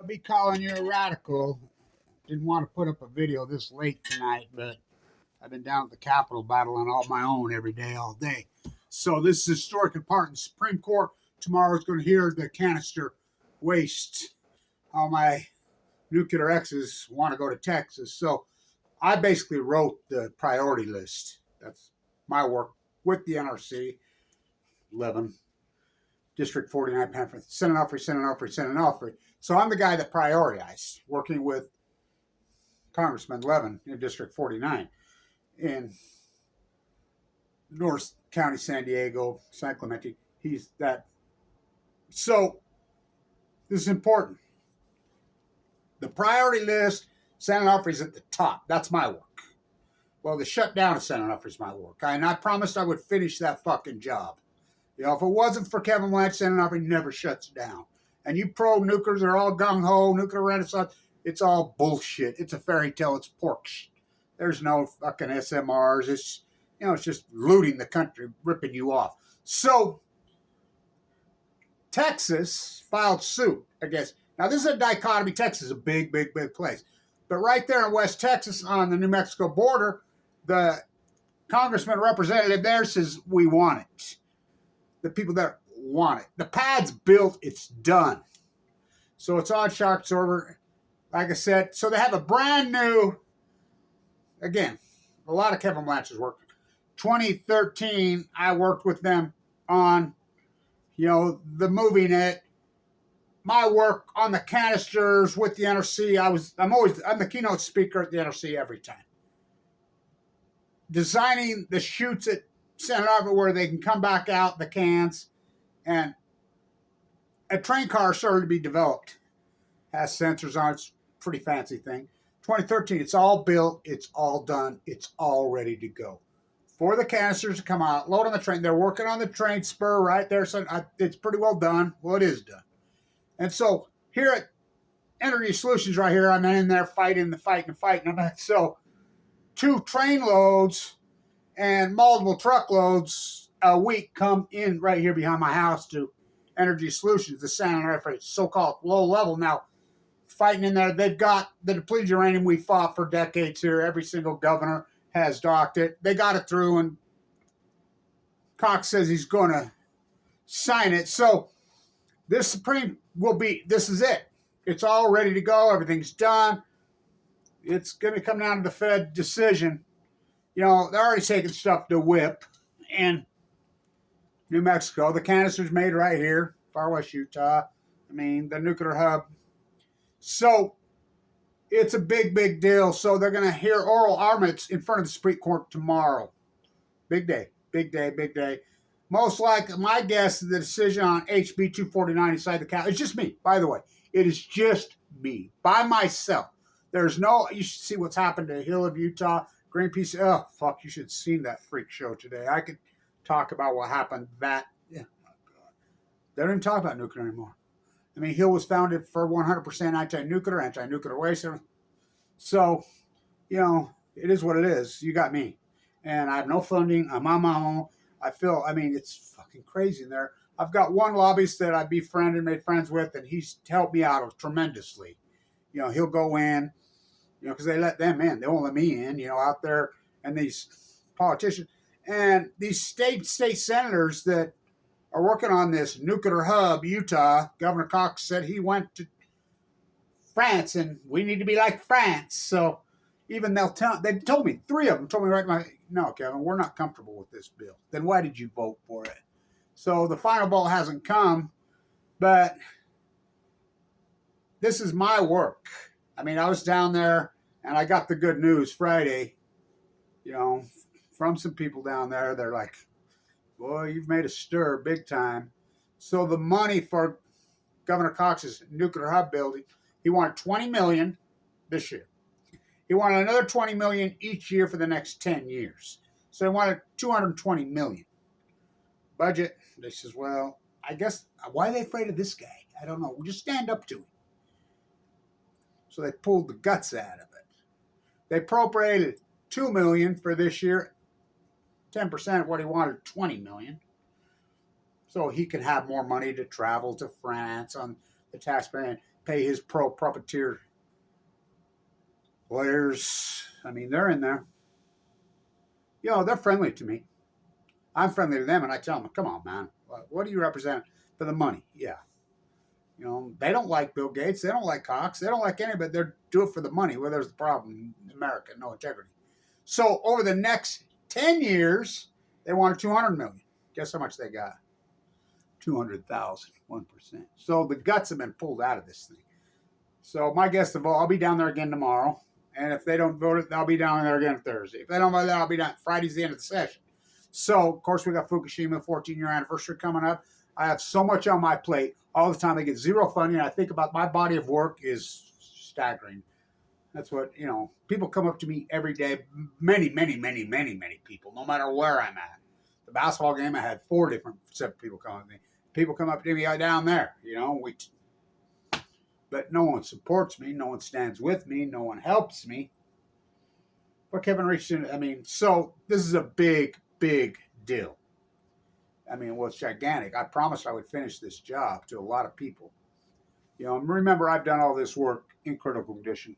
Be calling you a radical. Didn't want to put up a video this late tonight, but I've been down at the Capitol battling all my own every day, all day. So this is historic part in the Supreme Court. Tomorrow's going to hear the canister waste. All my nuclear exes want to go to Texas. So I basically wrote the priority list. That's my work with the NRC, 11, District 49, Panther, Senate Onofre, Senate Onofre, Senate Onofre. So I'm the guy that prioritized, working with Congressman Levin in District 49 in North County, San Diego, San Clemente. He's that. So this is important. The priority list, Senate Onofre is at the top. That's my work. Well, the shutdown of Senate Onofre is my work. And I promised I would finish that fucking job. You know, if it wasn't for Kevin Blanch, Senate Onofre never shuts down. And you pro-nukers are all gung-ho, nuclear renaissance. It's all bullshit. It's a fairy tale. It's pork shit. There's no fucking SMRs. It's, you know, it's just looting the country, ripping you off. So, Texas filed suit against. Now, this is a dichotomy. Texas is a big, big, big place. But right there in West Texas on the New Mexico border, the congressman representative there says, we want it. The people that want it. The pad's built. It's done. So it's on shock absorber. Like I said, so they have a brand new, again, a lot of Kevin Blanch's work. 2013, I worked with them on, you know, the moving it. My work on the canisters with the NRC. I'm the keynote speaker at the NRC every time. Designing the chutes at Senate Onofre where they can come back out the cans, and a train car started to be developed. Has sensors on it. It's a pretty fancy thing. 2013, it's all built, it's all done, it's all ready to go. For the canisters to come out, load on the train. They're working on the train spur right there, so it's pretty well done. Well, it is done. And so here at Energy Solutions right here, I'm in there fighting. So 2 train loads and multiple truckloads a week come in right here behind my house to Energy Solutions, the San Onofre, so-called low level. Now, fighting in there, they've got the depleted uranium we fought for decades here. Every single governor has docked it. They got it through, and Cox says he's going to sign it. So this Supreme this is it. It's all ready to go. Everything's done. It's going to come down to the Fed decision. You know, they're already taking stuff to whip in New Mexico. The canister's made right here, far west Utah. I mean, the nuclear hub. So it's a big, big deal. So they're going to hear oral arguments in front of the Supreme Court tomorrow. Big day, big day, big day. Most likely, my guess is the decision on HB 249 inside the Capitol. It's just me, by the way. It is just me, by myself. There's no, you should see what's happened to Hill of Utah, Greenpeace. Oh, fuck, you should have seen that freak show today. I could talk about what happened that. Yeah, oh God. They don't even talk about nuclear anymore. I mean, Hill was founded for 100% anti-nuclear waste. So, you know, it is what it is. You got me. And I have no funding. I'm on my own. I mean, it's fucking crazy in there. I've got one lobbyist that I befriended, made friends with, and he's helped me out tremendously. You know, he'll go in, you know, because they let them in. They won't let me in, you know, out there. And these politicians and these state senators that are working on this nuclear hub, Utah. Governor Cox said he went to France, and we need to be like France. So even they told me, 3 of them told me right, no, Kevin, we're not comfortable with this bill. Then why did you vote for it? So the final ball hasn't come, but this is my work. I mean, I was down there, and I got the good news Friday, you know, from some people down there. They're like, boy, you've made a stir big time. So the money for Governor Cox's nuclear hub building, he wanted $20 million this year. He wanted another $20 million each year for the next 10 years. So he wanted $220 million. Budget, they says, well, I guess, why are they afraid of this guy? I don't know. We'll just stand up to him. So they pulled the guts out of it. They appropriated $2 million for this year, 10% of what he wanted, $20 million. So he can have more money to travel to France on the taxpayer. pay his pro-puppeteer lawyers. I mean, they're in there. You know, they're friendly to me. I'm friendly to them, and I tell them, come on, man. What do you represent for the money? Yeah. You know, they don't like Bill Gates. They don't like Cox. They don't like anybody. They do it for the money. Well, there's the problem in America, no integrity. So over the next 10 years, they wanted 200 million. Guess how much they got? 200,000, 1%. So the guts have been pulled out of this thing. So my guess to vote, I'll be down there again tomorrow. And if they don't vote it, I'll be down there again Thursday. If they don't vote it, I'll be down. Friday's the end of the session. So, of course, we got Fukushima 14-year anniversary coming up. I have so much on my plate all the time. I get zero funding. I think about my body of work is staggering. That's what, you know, people come up to me every day. Many people, no matter where I'm at. The basketball game, I had 4 different set of people come up to me. People come up to me down there, you know. But no one supports me. No one stands with me. No one helps me. But Kevin Richardson, I mean, so this is a big deal. I mean, well, it's gigantic. I promised I would finish this job to a lot of people. You know, remember, I've done all this work in critical condition.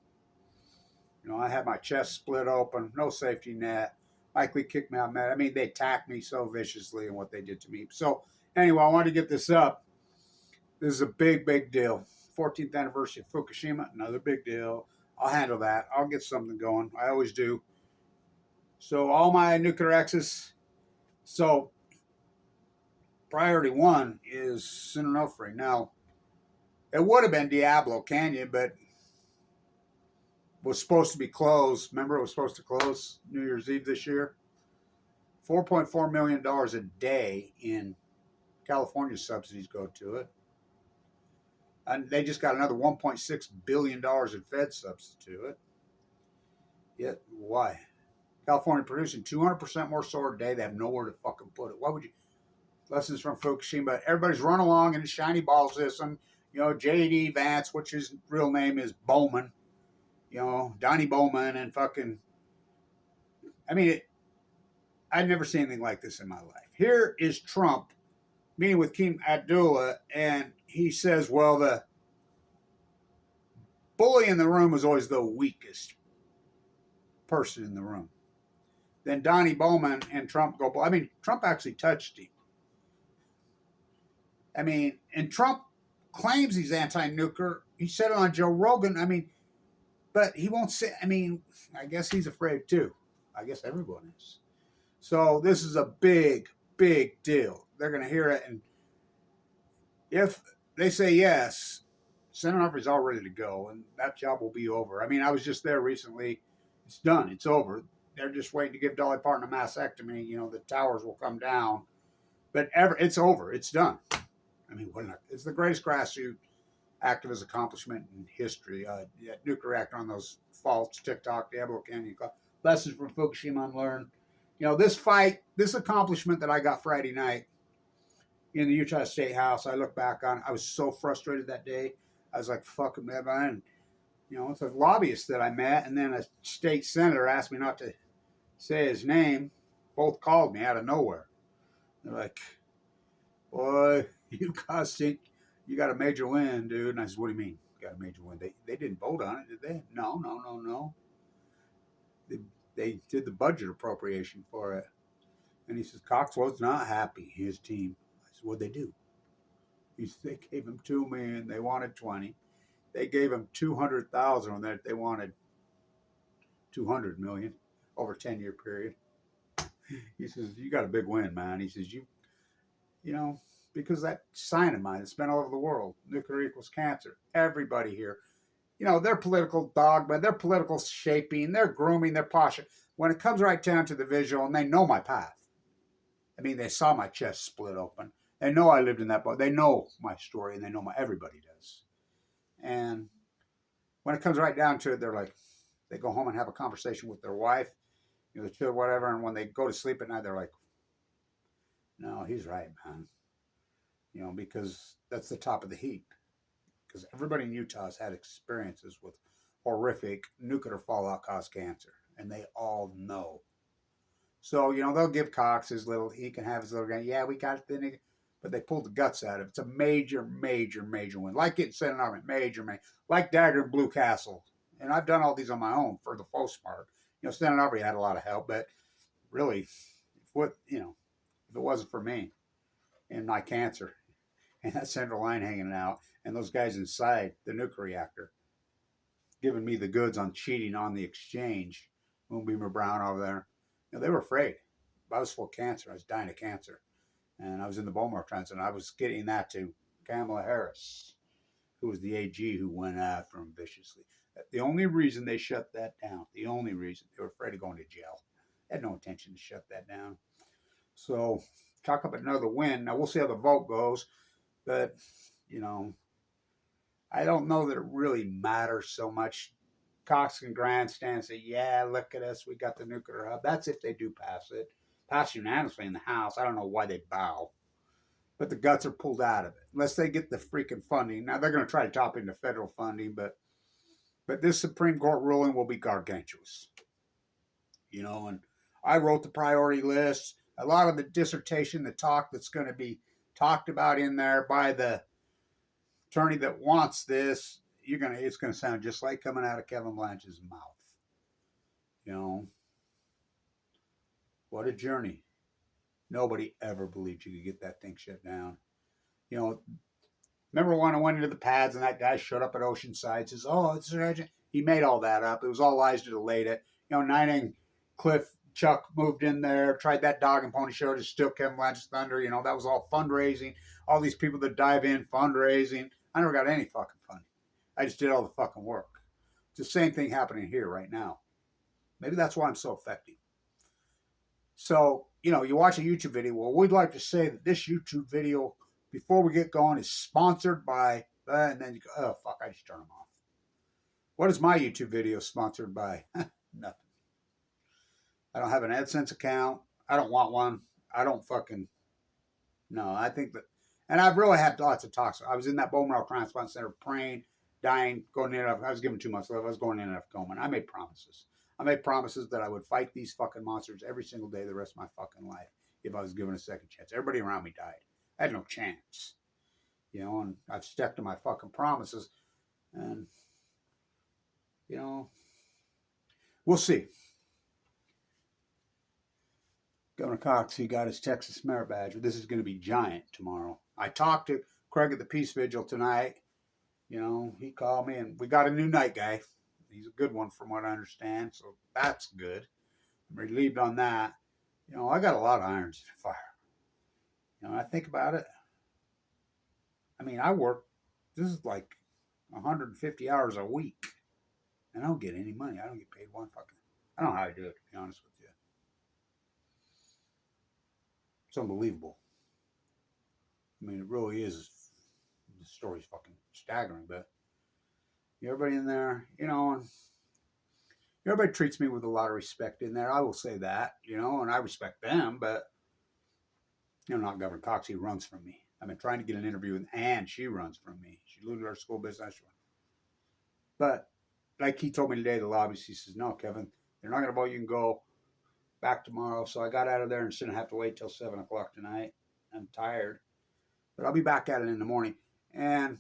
You know, I had my chest split open, no safety net. Mike Lee kicked me out. I mean, they attacked me so viciously in what they did to me. So, anyway, I wanted to get this up. This is a big deal. 14th anniversary of Fukushima, another big deal. I'll handle that. I'll get something going. I always do. So, all my nuclear exes. So, priority 1 is ONOFRE. Now, it would have been Diablo Canyon, but was supposed to be closed. Remember, it was supposed to close New Year's Eve this year. $4.4 million a day in California subsidies go to it. And they just got another $1.6 billion in Fed subsidies to it. Yet, why? California producing 200% more solar today. They have nowhere to fucking put it. Why would you? Lessons from Fukushima. Everybody's run along in a shiny ball system. You know, J.D. Vance, which his real name is Bowman. You know, Donnie Bowman and fucking. I mean, I'd never seen anything like this in my life. Here is Trump meeting with Kim Abdullah, and he says, well, the bully in the room is always the weakest person in the room. Then Donnie Bowman and Trump go, I mean, Trump actually touched him. I mean, and Trump claims he's anti-nuclear. He said it on Joe Rogan. I mean, but he won't say, I mean, I guess he's afraid too. I guess everyone is. So this is a big deal. They're going to hear it. And if they say yes, Senator Humphrey's all ready to go, and that job will be over. I mean, I was just there recently. It's done. It's over. They're just waiting to give Dolly Parton a mastectomy. You know, the towers will come down. But it's over. It's done. I mean, it's the greatest grassroots activist accomplishment in history. Nuclear reactor on those faults, TikTok, Diablo Canyon, lessons from Fukushima unlearned. You know, this accomplishment that I got Friday night in the Utah State House, I look back on, I was so frustrated that day. I was like, fuck man. And, you know, it's a lobbyist that I met, and then a state senator asked me not to say his name. Both called me out of nowhere. They're like, boy, you got a major win, dude. And I said, what do you mean, got a major win? They didn't vote on it, did they? No. They did the budget appropriation for it. And he says, Coxwell's not happy, his team. I said, what'd they do? He said, they gave him $2 million. They wanted 20. They gave him 200,000 on that. They wanted 200 million over a 10-year period. He says, you got a big win, man. He says, you know, because that sign of mine, it's been all over the world. Nuclear equals cancer. Everybody here, you know, their political dogma, their political shaping, their grooming, their posture. When it comes right down to the visual, and they know my path. I mean, they saw my chest split open. They know I lived in that boat. They know my story, and they know everybody does. And when it comes right down to it, they're like, they go home and have a conversation with their wife, you know, the children, whatever. And when they go to sleep at night, they're like, no, he's right, man. You know, because that's the top of the heap. Because everybody in Utah has had experiences with horrific nuclear fallout cause cancer. And they all know. So, you know, they'll give Cox his little, he can have his little, yeah, we got it. but they pulled the guts out of it. It's a major, major, major win. Like getting sent on it, major, major. Like Dagger and Blue Castle. And I've done all these on my own for the most part. Stan Aubrey had a lot of help, but really, if it wasn't for me and my cancer and that central line hanging out and those guys inside the nuclear reactor giving me the goods on cheating on the exchange, Moonbeamer Brown over there, they were afraid. I was full of cancer. I was dying of cancer. And I was in the bone marrow transplant. I was getting that to Kamala Harris, who was the AG who went after him viciously. The only reason they shut that down, they were afraid of going to jail. They had no intention to shut that down. So, talk about another win. Now, we'll see how the vote goes. But, I don't know that it really matters so much. Cox can grandstand and say, yeah, look at us. We got the nuclear hub. That's if they do pass it. Pass unanimously in the House. I don't know why they bow. But the guts are pulled out of it. Unless they get the freaking funding. Now, they're going to try to top into federal funding, but this Supreme Court ruling will be gargantuous. And I wrote the priority list. A lot of the dissertation, the talk that's going to be talked about in there by the attorney that wants this, it's going to sound just like coming out of Kevin Blanch's mouth. What a journey. Nobody ever believed you could get that thing shut down. Remember when I went into the pads and that guy showed up at Oceanside, says, oh, it's urgent. He made all that up. It was all lies to delay it. Nining, Cliff, Chuck moved in there, tried that dog and pony show to steal Kevin Blanch's thunder. That was all fundraising. All these people that dive in, fundraising. I never got any fucking funding. I just did all the fucking work. It's the same thing happening here right now. Maybe that's why I'm so effective. So, you watch a YouTube video. Well, we'd like to say that this YouTube video, before we get going, is sponsored by, and then you go, oh, fuck, I just turn them off. What is my YouTube video sponsored by? Nothing. I don't have an AdSense account. I don't want one. I don't fucking, no, I think that, and I've really had lots of talks. I was in that bone marrow transplant center praying, dying, going in and out. I was given 2 months left. I was going in and out of coma. And I made promises. I made promises that I would fight these fucking monsters every single day the rest of my fucking life if I was given a second chance. Everybody around me died. I had no chance. And I've stuck to my fucking promises. And, we'll see. Governor Cox, he got his Texas Merit Badge. This is going to be giant tomorrow. I talked to Craig at the Peace Vigil tonight. He called me, and we got a new night guy. He's a good one from what I understand, so that's good. I'm relieved on that. I got a lot of irons in the fire. I think about it. I mean, I work, this is like 150 hours a week, and I don't get any money. I don't get paid one fucking, I don't know how I do it, to be honest with you. It's unbelievable. I mean, it really is. The story's fucking staggering, but everybody in there, and everybody treats me with a lot of respect in there. I will say that, and I respect them, but, not Governor Cox. He runs from me. I've been trying to get an interview with Ann. She runs from me. She loses her school business. But like he told me today, the lobbyist, he says, no, Kevin, they're not going to vote. You can go back tomorrow. So I got out of there and shouldn't have to wait till 7 o'clock tonight. I'm tired, but I'll be back at it in the morning. And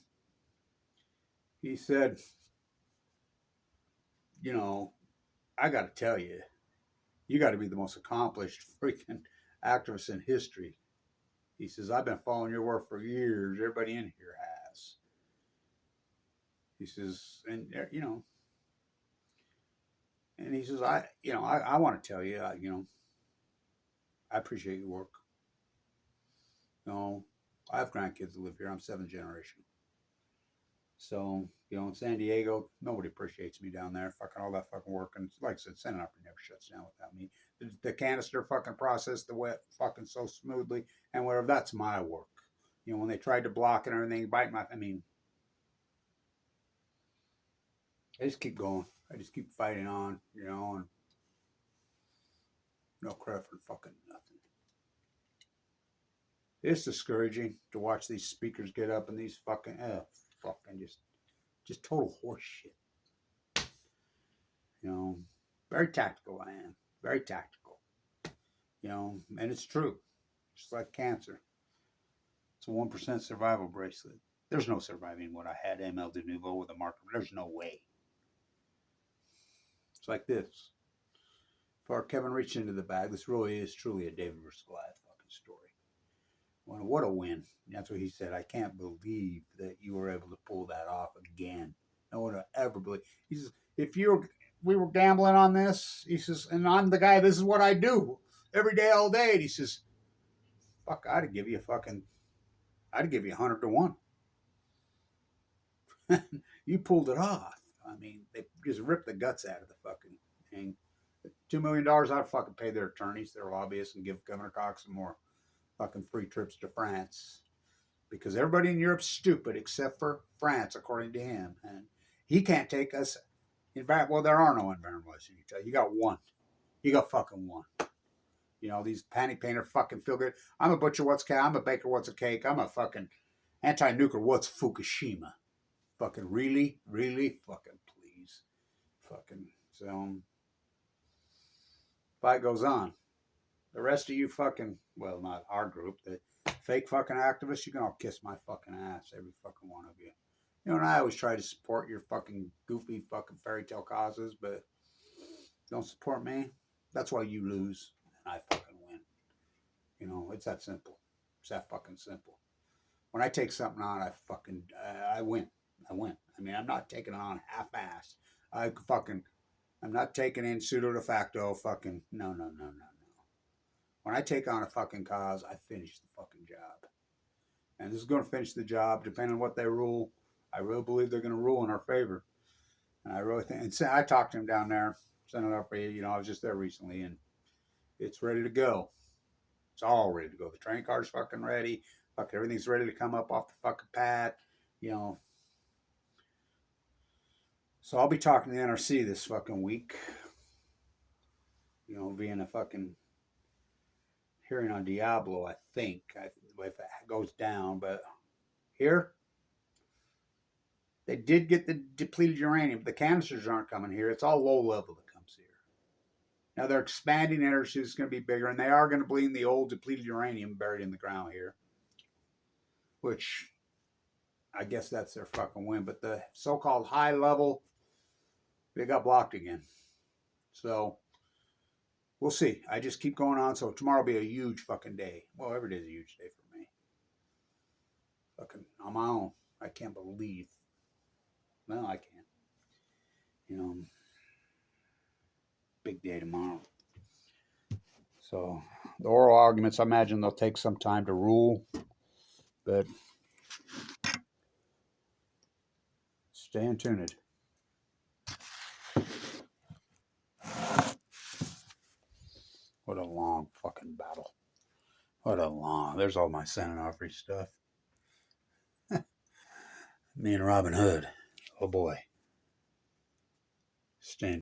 he said, I got to tell you, you got to be the most accomplished freaking activist in history. He says, I've been following your work for years. Everybody in here has. He says, and and he says, I want to tell you, I appreciate your work. I have grandkids that live here. I'm 7th generation. So, in San Diego, nobody appreciates me down there. Fucking all that fucking work. And like I said, Senate Opera never shuts down without me. The canister fucking process, the wet fucking so smoothly. And whatever, that's my work. When they tried to block it and everything, I just keep going. I just keep fighting on, and no credit for fucking nothing. It's discouraging to watch these speakers get up and these fucking just total horse shit. Very tactical I am. Very tactical. And it's true. Just like cancer. It's a 1% survival bracelet. There's no surviving what I had ML de Nouveau with a marker. There's no way. It's like this. Before Kevin reached into the bag, this really is truly a David versus Goliath fucking story. Well, what a win. That's what he said. I can't believe that you were able to pull that off again. No one will ever believe. He says, we were gambling on this, he says, and I'm the guy, this is what I do every day, all day. And he says, fuck, I'd give you 100 to 1. You pulled it off. I mean, they just ripped the guts out of the fucking thing. $2 million, I'd fucking pay their attorneys, their lobbyists, and give Governor Cox some more fucking free trips to France. Because everybody in Europe's stupid except for France, according to him. And he can't take us. In fact, well, there are no environmentalists in Utah. You got one. You got fucking one. You know, these panty painter fucking feel good. I'm a butcher, what's cake? I'm a baker, what's a cake? I'm a fucking anti-nuclear, what's Fukushima? Fucking really? Really? Fucking please. Fucking, so, fight goes on. The rest of you fucking, well, not our group, the fake fucking activists, you can all kiss my fucking ass, every fucking one of you. You know, and I always try to support your fucking goofy fucking fairy tale causes, but don't support me. That's why you lose and I fucking win. You know, it's that simple. It's that fucking simple. When I take something on, I win. I win. I mean, I'm not taking it on half-assed. I'm not taking in pseudo de facto fucking, no. When I take on a fucking cause, I finish the fucking job. And this is going to finish the job, depending on what they rule. I really believe they're going to rule in our favor. And I really think, and I talked to him down there, Senator ONOFRE, you know, I was just there recently, and it's ready to go. It's all ready to go. The train car's fucking ready. Fuck, everything's ready to come up off the fucking pad, you know. So I'll be talking to the NRC this fucking week, you know, being a fucking hearing on Diablo, I think, if it goes down. But here, they did get the depleted uranium. The canisters aren't coming here. It's all low level that comes here. Now they're expanding energy. It's going to be bigger, and they are going to bleed the old depleted uranium buried in the ground here, which I guess that's their fucking win. But the so-called high level, they got blocked again. So we'll see. I just keep going on. So tomorrow will be a huge fucking day. Well, every day is a huge day for me. Fucking on my own. I can't believe. No, I can't. You know, big day tomorrow. So the oral arguments, I imagine they'll take some time to rule. But stay tuned. What a long fucking battle. There's all my San Onofre stuff. Me and Robin Hood. Oh boy. Stay